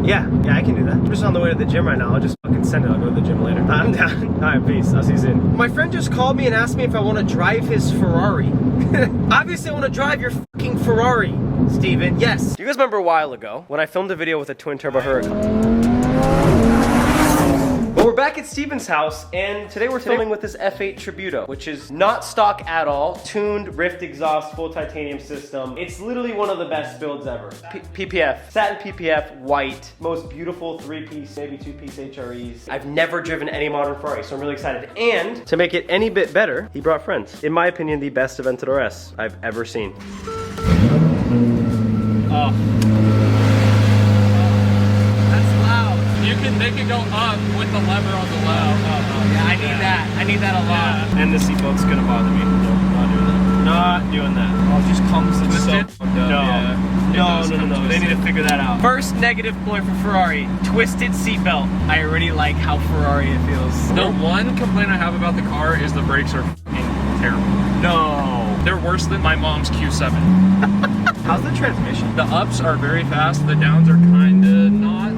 Yeah, I can do that. I'm just on the way to the gym right now. I'll just fucking send it. I'll go to the gym later. I'm down. All right, peace. I'll see you soon. My friend just called me and asked me if I want to drive his Ferrari. Obviously, I want to drive your fucking Ferrari, Steven. Yes. Do you guys remember a while ago when I filmed a video with a twin turbo Huracan? Well, we're back at Steven's house, and today we're filming with this F8 Tributo, which is not stock at all. Tuned, rift exhaust, full titanium system. It's literally one of the best builds ever. PPF, satin PPF, white, most beautiful 3-piece, maybe 2-piece HREs. I've never driven any modern Ferrari, so I'm really excited. And to make it any bit better, he brought friends. In my opinion, the best Aventador S I've ever seen. Oh. They can go up with the lever on the left. Yeah, I need that. I need that a lot. Yeah. And the seatbelt's gonna bother me. No, not doing that. Not doing that. Oh, it just comes twisted? No. They need to figure that out. First negative point for Ferrari, twisted seatbelt. I already like how Ferrari it feels. The one complaint I have about the car is the brakes are f***ing terrible. No. They're worse than my mom's Q7. How's the transmission? The ups are very fast, the downs are kinda not.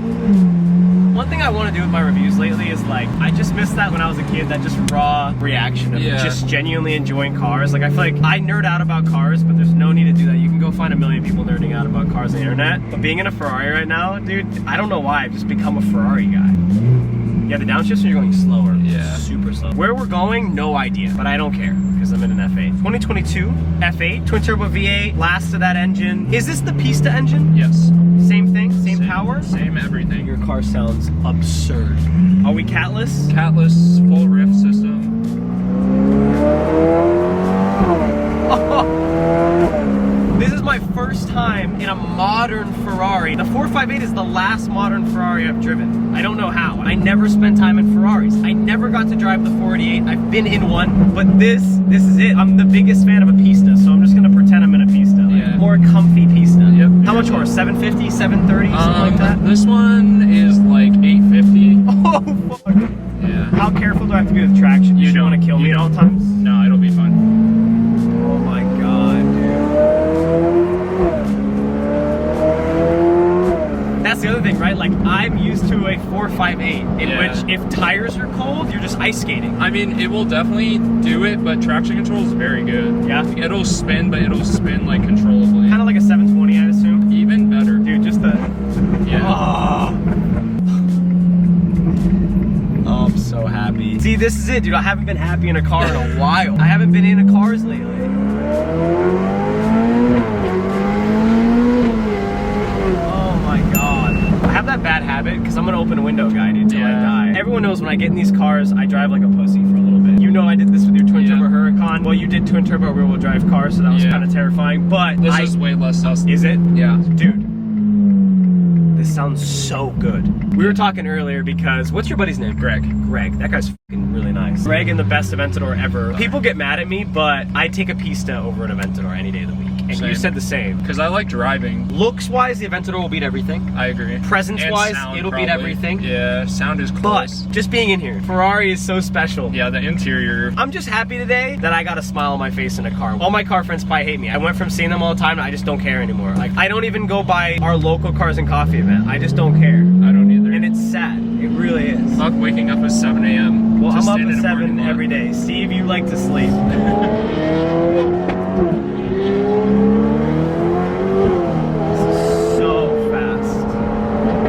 One thing I want to do with my reviews lately is like, I just missed that when I was a kid, that just raw reaction of just genuinely enjoying cars. Like I feel like I nerd out about cars, but there's no need to do that. You can go find a million people nerding out about cars on the internet. But being in a Ferrari right now, dude, I don't know why, I've just become a Ferrari guy. Yeah, the downshifts are going slower. Yeah. Super slow. Where we're going, no idea, but I don't care because I'm in an F8. 2022 F8, twin turbo V8, last of that engine. Is this the Pista engine? Yes. Same thing, same power? Same everything. Your car sounds absurd. Are we catless? Catless, full rift system. This is my first time in a modern Ferrari. The 458 is the last modern Ferrari I've driven. I don't know how. I never spent time in Ferraris. I never got to drive the 488. I've been in one, but this is it. I'm the biggest fan of a Pista, so I'm just gonna pretend I'm in a Pista. Like, more comfy Pista. Yep. How much more? 750, 730, something like that? This one is like 850. Oh, fuck. Yeah. How careful do I have to be with traction? You don't want to kill me at all times? No, it'll be fun. Oh my god, dude. That's the other thing, right? Like, I'm used to a 458 in which if tires are cold, you're just ice skating. I mean, it will definitely do it, but traction control is very good. Yeah? It'll spin, but it'll spin like controllably. Kind of like a 720, I'd assume. Even better. Dude, just the... Yeah. Oh, I'm so happy. See, this is it, dude. I haven't been happy in a car in a while. I haven't been into cars lately. That bad habit because I'm an open window guy, dude, till I die. Everyone knows when I get in these cars, I drive like a pussy for a little bit. You know I did this with your twin turbo Huracan. Well, you did twin turbo rear wheel drive cars, so that was kind of terrifying. But this is way less sus. Is it? Yeah, dude. This sounds so good. We were talking earlier because what's your buddy's name? Greg. Greg. That guy's fucking really nice. Greg and the best Aventador ever. People get mad at me, but I take a Pista over an Aventador any day of the week. And you said the same. Because I like driving. Looks-wise, the Aventador will beat everything. I agree. Presence-wise, it'll beat everything. Yeah, sound is close. But just being in here, Ferrari is so special. Yeah, the interior. I'm just happy today that I got a smile on my face in a car. All my car friends probably hate me. I went from seeing them all the time, I just don't care anymore. Like, I don't even go by our local Cars and Coffee event. I just don't care. I don't either. And it's sad. It really is. Fuck waking up at 7 a.m. Well, I'm up at 7 every day. Steve, you like to sleep.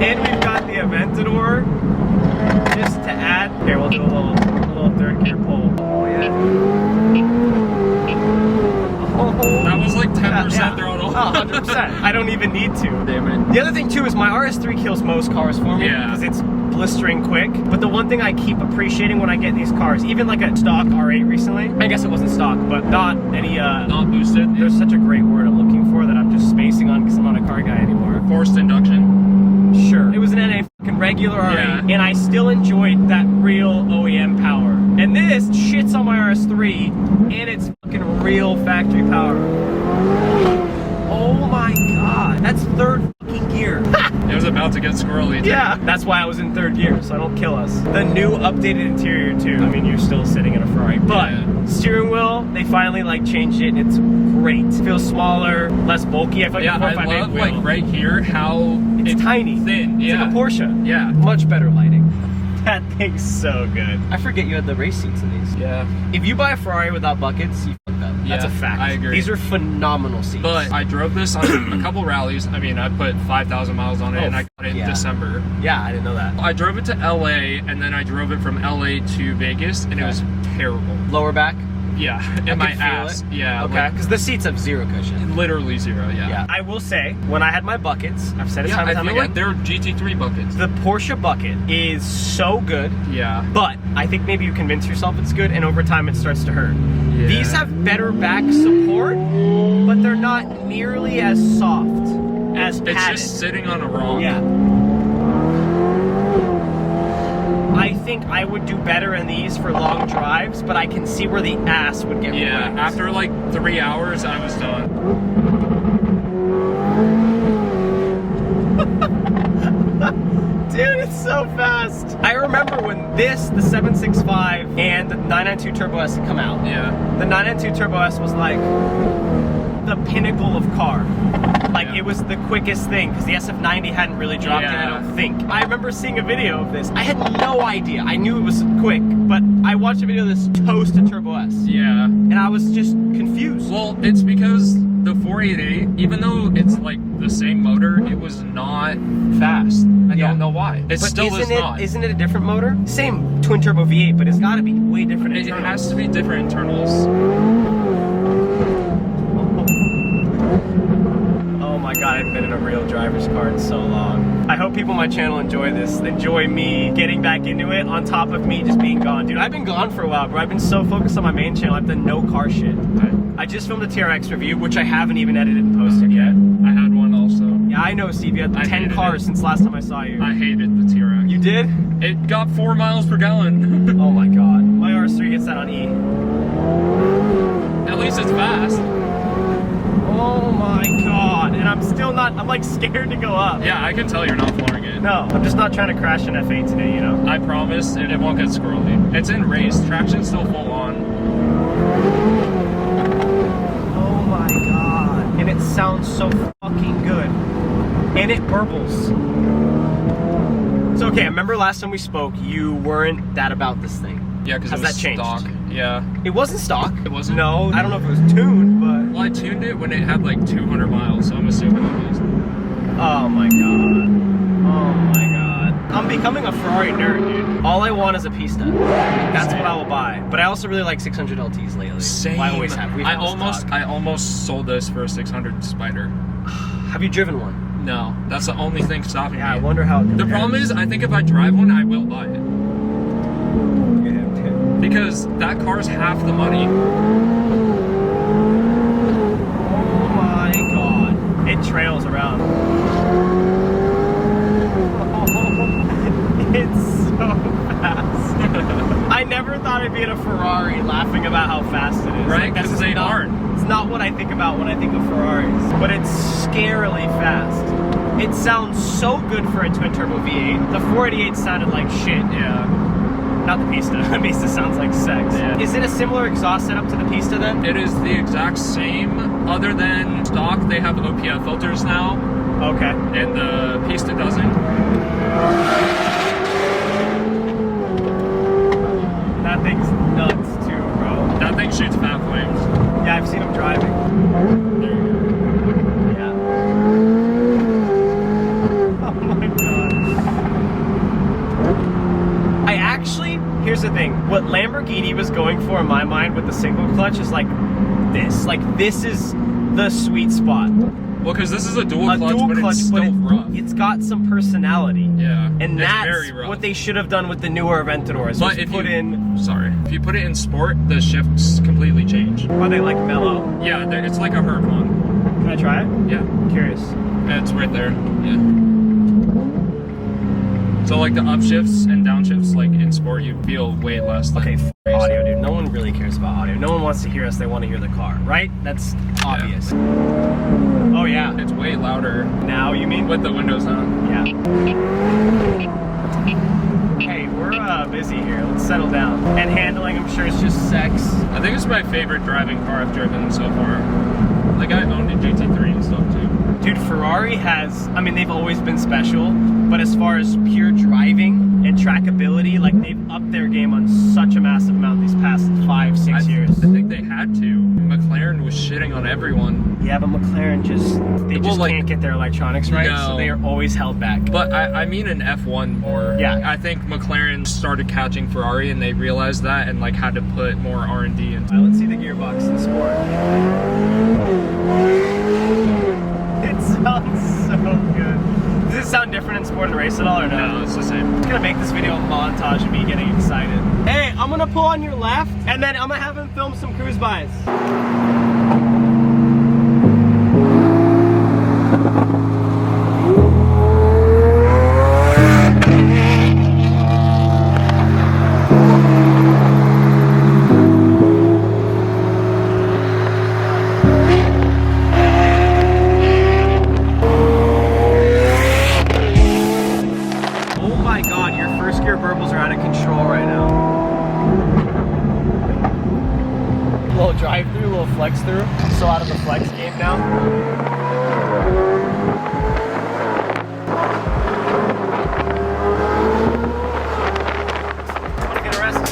And we've got the Aventador, just to add. Here, we'll do a little third gear pull. Oh yeah. Oh, that was like 10% throttle. 100%. I don't even need to. Damn it. The other thing too is my RS3 kills most cars for me because it's blistering quick. But the one thing I keep appreciating when I get these cars, even like a stock R8 recently, I guess it wasn't stock, but not any not boosted. There's such a great word I'm looking for that I'm just spacing on because I'm not a car guy anymore. Forced induction. Sure. It was an NA fucking regular R8, and I still enjoyed that real OEM power. And this shits on my RS3, and it's fucking real factory power. Oh my god, that's third fucking gear. It was about to get squirrely. Too. Yeah, that's why I was in 3rd gear, so I don't kill us. The new updated interior too. I mean, you're still sitting in a Ferrari, but steering wheel, they finally like changed it. And it's great. It feels smaller, less bulky. I feel like I love like right here how it's tiny, thin. It's like a Porsche. Yeah, much better lighting. That thing's so good. I forget you had the race seats in these. Yeah. If you buy a Ferrari without buckets, you fucked up. That's a fact. I agree. These are phenomenal seats. But I drove this on a couple rallies. I mean, I put 5,000 miles on it, and I got it in December. Yeah, I didn't know that. I drove it to LA, and then I drove it from LA to Vegas, and it was terrible. Lower back? Yeah, in my ass. Yeah. Okay, because the seats have zero cushion. Literally zero, yeah. I will say, when I had my buckets, I've said it time and time again. I feel like they're GT3 buckets. The Porsche bucket is so good. Yeah. But I think maybe you convince yourself it's good, and over time it starts to hurt. Yeah. These have better back support, but they're not nearly as soft as padded. It's just sitting on a rock. Yeah. I think I would do better in these for long drives, but I can see where the ass would get Yeah, wrecked. after like 3 hours, I was done. Dude, it's so fast. I remember when the 765 and the 992 Turbo S had come out. Yeah. The 992 Turbo S was like the pinnacle of car. Like it was the quickest thing because the SF90 hadn't really dropped yet, I don't think. I remember seeing a video of this. I had no idea. I knew it was quick, but I watched a video of this toast a Turbo S. Yeah. And I was just confused. Well, it's because the 488, even though it's like the same motor, it was not fast. I don't know why. It still is not. Isn't it a different motor? Same twin turbo V8, but it's got to be way different internals. It has to be different internals. Oh my god, I haven't been in a real driver's car in so long. I hope people on my channel enjoy this. Enjoy me getting back into it on top of me just being gone. Dude, I've been gone for a while, bro. I've been so focused on my main channel, I've done no car shit. I just filmed a TRX review, which I haven't even edited and posted yet. I had one also. Yeah, I know, Steve. You had 10 cars since last time I saw you. I hated the TRX. You did? It got 4 miles per gallon. Oh my god. My RS3 gets that on E. At least it's fast. Oh my god. And I'm still not, I'm like scared to go up. Yeah, I can tell you're not flooring it. No, I'm just not trying to crash an F8 today, you know? I promise it won't get squirrely. It's in race. Traction's still full on. Oh my god. And it sounds so fucking good. And it burbles. So okay, I remember last time we spoke, you weren't that about this thing. Yeah, because Has it was that changed? stock. Yeah. It wasn't stock. It wasn't? No, I don't know if it was tuned, but... Well, I tuned it when it had like 200 miles, so I'm assuming it was. Oh my god. Oh my god. I'm becoming a Ferrari nerd, dude. All I want is a Pista. That's what I will buy. But I also really like 600 LTs lately. Same. I always have. I almost sold this for a 600 Spider. Have you driven one? No, that's the only thing stopping me. Yeah, I wonder how it compares. The problem is, I think if I drive one, I will buy it. Because that car's half the money. Oh my god. It trails around. Oh, it's so fast. I never thought I'd be in a Ferrari laughing about how fast it is. Right, because they aren't. It's not what I think about when I think of Ferraris. But it's scarily fast. It sounds so good for a twin turbo V8. The 488 sounded like shit. Yeah. Not the Pista. The Pista sounds like sex. Yeah. Is it a similar exhaust setup to the Pista then? It is the exact same, other than stock, they have OPF filters now. Okay. And the Pista doesn't. That thing's nuts too, bro. That thing shoots fat flames. Yeah, I've seen him driving. There you go. Yeah. Oh my god. I actually, here's the thing. What Lamborghini was going for in my mind with the single clutch is like this. Like this is the sweet spot. Well, because this is a dual clutch, but it's still rough. It's got some personality. Yeah. And it's that's very rough. what they should have done with the newer Aventadors. But if if you put it in sport, the shifts completely change. Are they like mellow? Yeah, it's like a Herb one. Can I try it? Yeah. I'm curious. It's right there. Yeah. So like the upshifts and downshifts, like in sport, you feel way less. Okay, audio, dude. No one really cares about audio. No one wants to hear us. They want to hear the car, right? That's obvious. Yeah. Oh yeah. It's way louder. Now you mean? With the windows on. Yeah. Hey, we're busy here. Let's settle down. And handling, I'm sure, is just sex. I think it's my favorite driving car I've driven so far. Like I owned a GT3 and stuff too. Dude, Ferrari has, I mean, they've always been special, but as far as pure driving and trackability, like they've upped their game on such a massive amount these past 5-6 years. I think they had to. McLaren was shitting on everyone. Yeah, but McLaren just can't get their electronics right, so they are always held back. But I mean in F1 more. Yeah. I think McLaren started catching Ferrari and they realized that and like had to put more R&D into it. Let's see the gearbox in sport. It sounds so good. Does it sound different in sport and race at all or no? No, it's the same. I'm just gonna make this video a montage of me getting excited. Hey, I'm gonna pull on your left and then I'm gonna have him film some cruise bys. Drive-through, a little flex-through. I'm so out of the flex game now. I want to get arrested.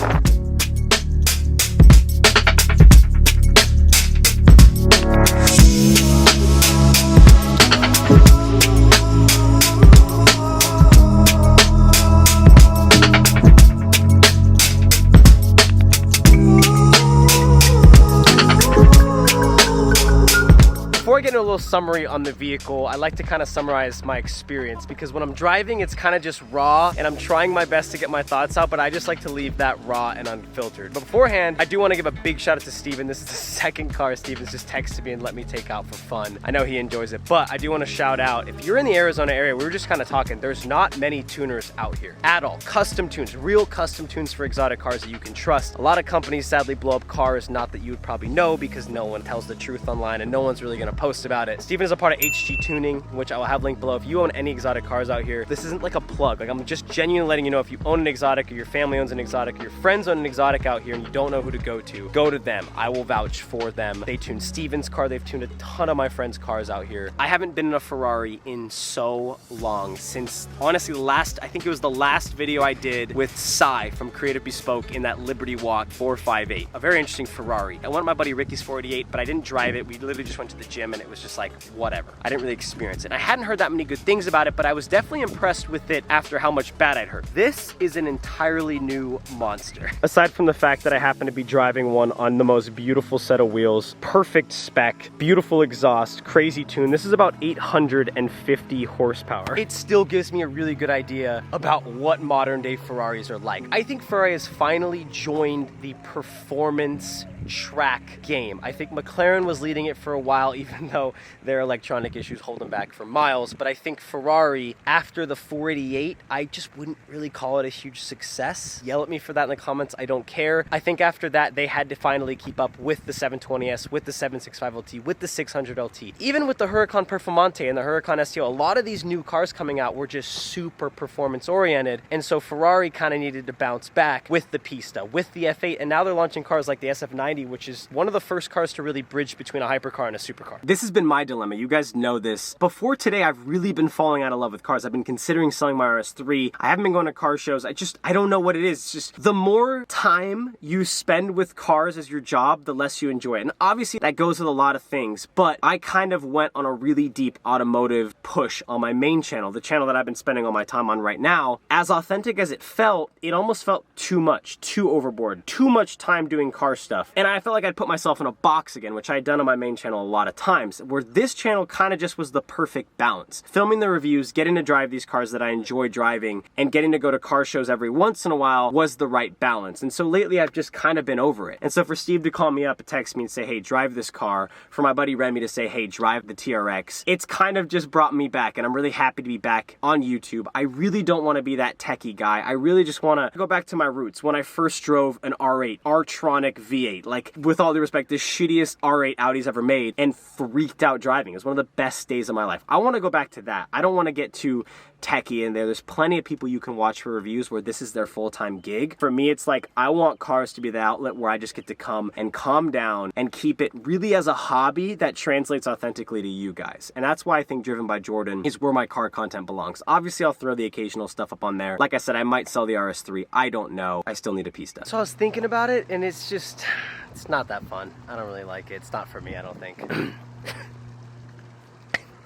Before I get into a little summary on the vehicle, I like to kind of summarize my experience because when I'm driving, it's kind of just raw and I'm trying my best to get my thoughts out, but I just like to leave that raw and unfiltered. But beforehand, I do want to give a big shout out to Steven. This is the second car Steven's just texted me and let me take out for fun. I know he enjoys it, but I do want to shout out, if you're in the Arizona area, we were just kind of talking, there's not many tuners out here at all. Custom tunes, real custom tunes for exotic cars that you can trust. A lot of companies sadly blow up cars, not that you would probably know because no one tells the truth online and no one's really going to post about it. Steven is a part of HG Tuning, which I will have linked below. If you own any exotic cars out here, this isn't like a plug. Like I'm just genuinely letting you know if you own an exotic or your family owns an exotic or your friends own an exotic out here and you don't know who to go to them. I will vouch for them. They tune Steven's car. They've tuned a ton of my friends' cars out here. I haven't been in a Ferrari in so long since, honestly, I think it was the last video I did with Sai from Creative Bespoke in that Liberty Walk 458. A very interesting Ferrari. I went on my buddy Ricky's 488, but I didn't drive it. We literally just went to the gym and it was just like, whatever. I didn't really experience it. I hadn't heard that many good things about it, but I was definitely impressed with it after how much bad I'd heard. This is an entirely new monster. Aside from the fact that I happen to be driving one on the most beautiful set of wheels, perfect spec, beautiful exhaust, crazy tune. This is about 850 horsepower. It still gives me a really good idea about what modern day Ferraris are like. I think Ferrari has finally joined the performance track game. I think McLaren was leading it for a while, even though their electronic issues hold them back for miles. But I think Ferrari, after the 488, I just wouldn't really call it a huge success. Yell at me for that in the comments, I don't care. I think after that, they had to finally keep up with the 720S, with the 765LT, with the 600LT. Even with the Huracan Performante and the Huracan STO, a lot of these new cars coming out were just super performance oriented. And so Ferrari kind of needed to bounce back with the Pista, with the F8, and now they're launching cars like the SF90, which is one of the first cars to really bridge between a hypercar and a supercar. This has been my dilemma. You guys know this. Before today, I've really been falling out of love with cars. I've been considering selling my RS3. I haven't been going to car shows. I don't know what it is. It's just the more time you spend with cars as your job, the less you enjoy it. And obviously that goes with a lot of things, but I kind of went on a really deep automotive push on my main channel, the channel that I've been spending all my time on right now. As authentic as it felt, it almost felt too much, too overboard, too much time doing car stuff. And And I felt like I'd put myself in a box again, which I had done on my main channel a lot of times, where this channel kind of just was the perfect balance. Filming the reviews, getting to drive these cars that I enjoy driving, and getting to go to car shows every once in a while was the right balance. And so lately I've just kind of been over it. And so for Steve to call me up, text me and say, hey, drive this car, for my buddy Remy to say, hey, drive the TRX, it's kind of just brought me back, and I'm really happy to be back on YouTube. I really don't want to be that techie guy. I really just want to go back to my roots. When I first drove an R8, R-tronic V8, like, with all due respect, the shittiest R8 Audi's ever made, and freaked out driving. It was one of the best days of my life. I want to go back to that. I don't want to get too techie in there. There's plenty of people you can watch for reviews where this is their full-time gig. For me, it's like, I want cars to be the outlet where I just get to come and calm down and keep it really as a hobby that translates authentically to you guys. And that's why I think Driven by Jordan is where my car content belongs. Obviously, I'll throw the occasional stuff up on there. Like I said, I might sell the RS3. I don't know. I still need a piece done. So I was thinking about it, and it's just, it's not that fun. I don't really like it. It's not for me, I don't think.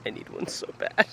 I need one so bad.